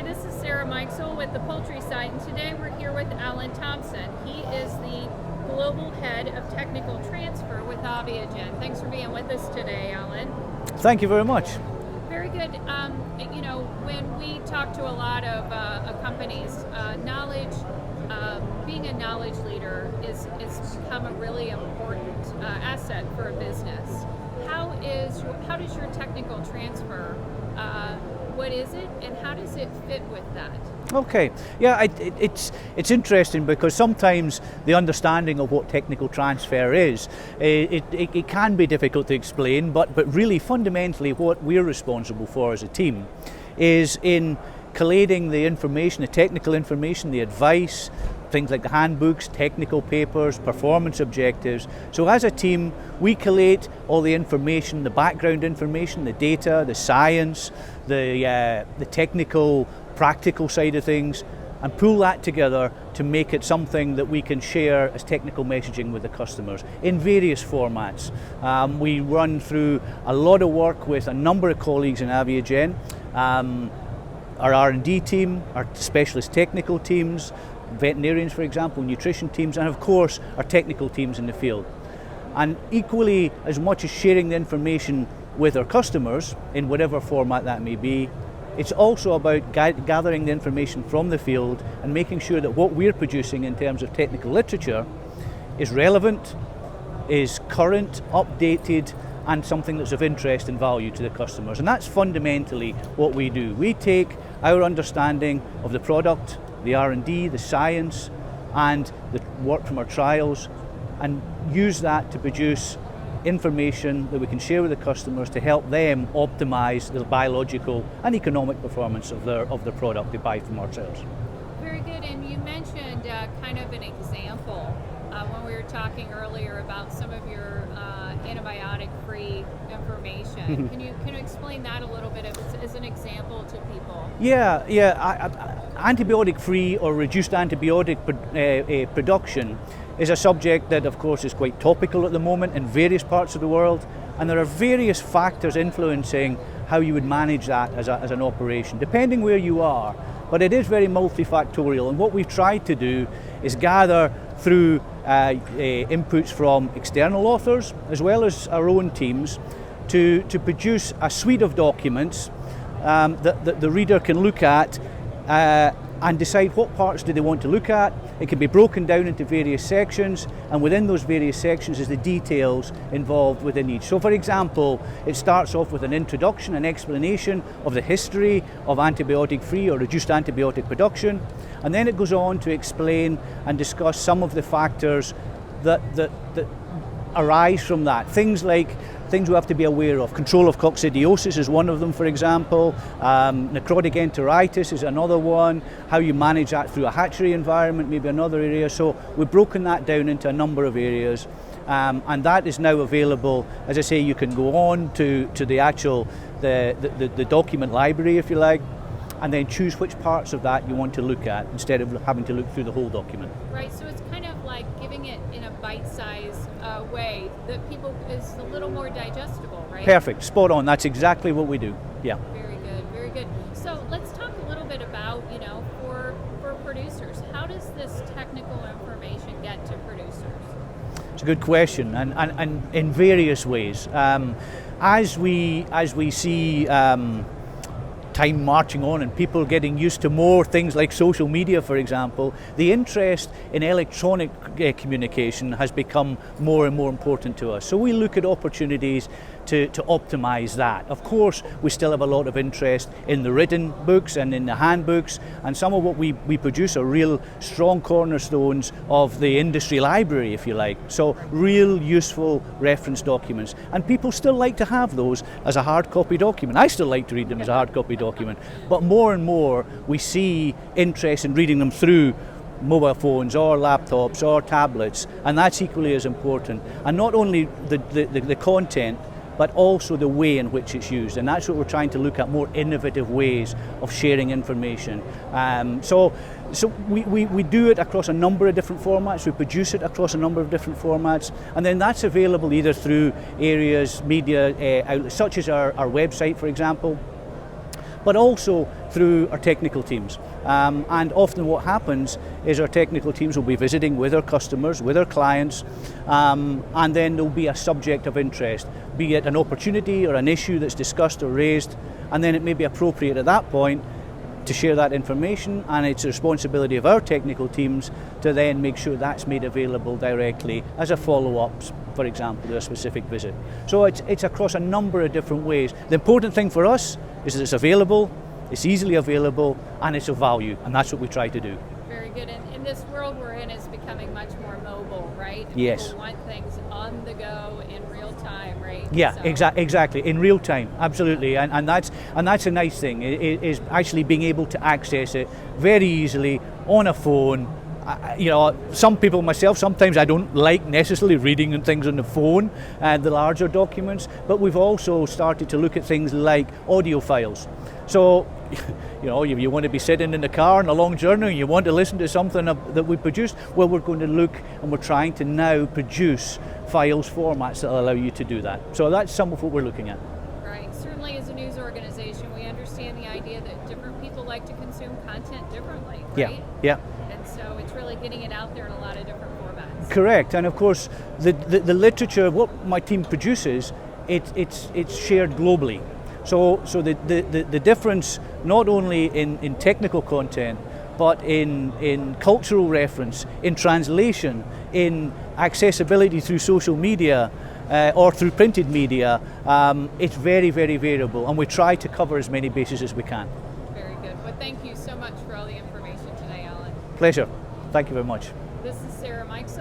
this is Sarah Mikesell with the Poultry Site, and today we're here with Alan Thomson. He is the Global Head of Technical Transfer with Aviagen. Thanks for being with us today, Alan. Thank you very much. Very good. When we talk to a lot of companies, knowledge, being a knowledge leader is become a really important asset for a business. How does your technical transfer, what is it, and how does it fit with that? Okay, yeah, it's interesting because sometimes the understanding of what technical transfer is, it can be difficult to explain, but really fundamentally what we're responsible for as a team is in collating the information, the technical information, the advice, things like the handbooks, technical papers, performance objectives. So as a team, we collate all the information, the background information, the data, the science, the technical, practical side of things, and pull that together to make it something that we can share as technical messaging with the customers in various formats. We run through a lot of work with a number of colleagues in Aviagen, our R&D team, our specialist technical teams, veterinarians, for example, nutrition teams, and of course our technical teams in the field. And equally as much as sharing the information with our customers in whatever format that may be, it's also about gathering the information from the field and making sure that what we're producing in terms of technical literature is relevant, is current, updated, and something that's of interest and value to the customers. And that's fundamentally what we do. We take our understanding of the product, the R&D, the science, and the work from our trials, and use that to produce information that we can share with the customers to help them optimize the biological and economic performance of the product they buy from ourselves. Very good, and you mentioned kind of an example when we were talking earlier about some of your antibiotic-free information. Can you explain that a little bit as an example to people? Yeah. Antibiotic-free or reduced antibiotic production is a subject that, of course, is quite topical at the moment in various parts of the world, and there are various factors influencing how you would manage that as an operation, depending where you are. But it is very multifactorial, and what we've tried to do is gather through inputs from external authors as well as our own teams to produce a suite of documents that the reader can look at and decide what parts do they want to look at. It can be broken down into various sections, and within those various sections is the details involved within each. So for example, it starts off with an introduction, an explanation of the history of antibiotic-free or reduced antibiotic production, and then it goes on to explain and discuss some of the factors that arise from that. Things we have to be aware of. Control of coccidiosis is one of them, for example. Necrotic enteritis is another one. How you manage that through a hatchery environment, maybe another area. So we've broken that down into a number of areas, and that is now available. As I say, you can go on to the actual the document library, if you like, and then choose which parts of that you want to look at instead of having to look through the whole document. Right, so it's kind of like giving it in a bite-sized way that people is a little more digestible, right? Perfect, spot on. That's exactly what we do. Yeah. Very good, very good. So let's talk a little bit about, for producers, how does this technical information get to producers? It's a good question, and in various ways. As we see time marching on and people getting used to more things like social media, for example, the interest in electronic communication has become more and more important to us. So we look at opportunities to optimize that. Of course, we still have a lot of interest in the written books and in the handbooks, and some of what we produce are real strong cornerstones of the industry library, if you like. So real useful reference documents. And people still like to have those as a hard copy document. I still like to read them as a hard copy document. But more and more we see interest in reading them through mobile phones or laptops or tablets, and that's equally as important. And not only the content, but also the way in which it's used, and that's what we're trying to look at, more innovative ways of sharing information. So we do it across a number of different formats, we produce it across a number of different formats, and then that's available either through areas, media outlets, such as our website, for example, but also through our technical teams. And often what happens is our technical teams will be visiting with our customers, with our clients, and then there'll be a subject of interest, be it an opportunity or an issue that's discussed or raised, and then it may be appropriate at that point to share that information, and it's the responsibility of our technical teams to then make sure that's made available directly as a follow-up, for example, to a specific visit. So it's across a number of different ways. The important thing for us is that it's available, it's easily available, and it's of value, and that's what we try to do. Very good. And this world we're in is becoming much more mobile, right? Yes. People want things on the go in real time, right? Yeah, So- exactly, in real time, absolutely, and that's a nice thing, is actually being able to access it very easily on a phone. You know, some people, myself, sometimes I don't like necessarily reading things on the phone, the larger documents, but we've also started to look at things like audio files. So, you know, you want to be sitting in the car on a long journey and you want to listen to something that we produced, well, we're going to look, and we're trying to now produce files formats that allow you to do that. So that's some of what we're looking at. Right. Certainly, as a news organization, we understand the idea that different people like to consume content differently, right? Yeah. And so it's really getting it out there in a lot of different formats. Correct, and of course, the literature, what my team produces, it's shared globally. So the difference not only in technical content, but in cultural reference, in translation, in accessibility through social media or through printed media, it's very, very variable, and we try to cover as many bases as we can. Very good. Well, thank you so much for all the information today, Alan. Pleasure. Thank you very much. This is Sarah Mikes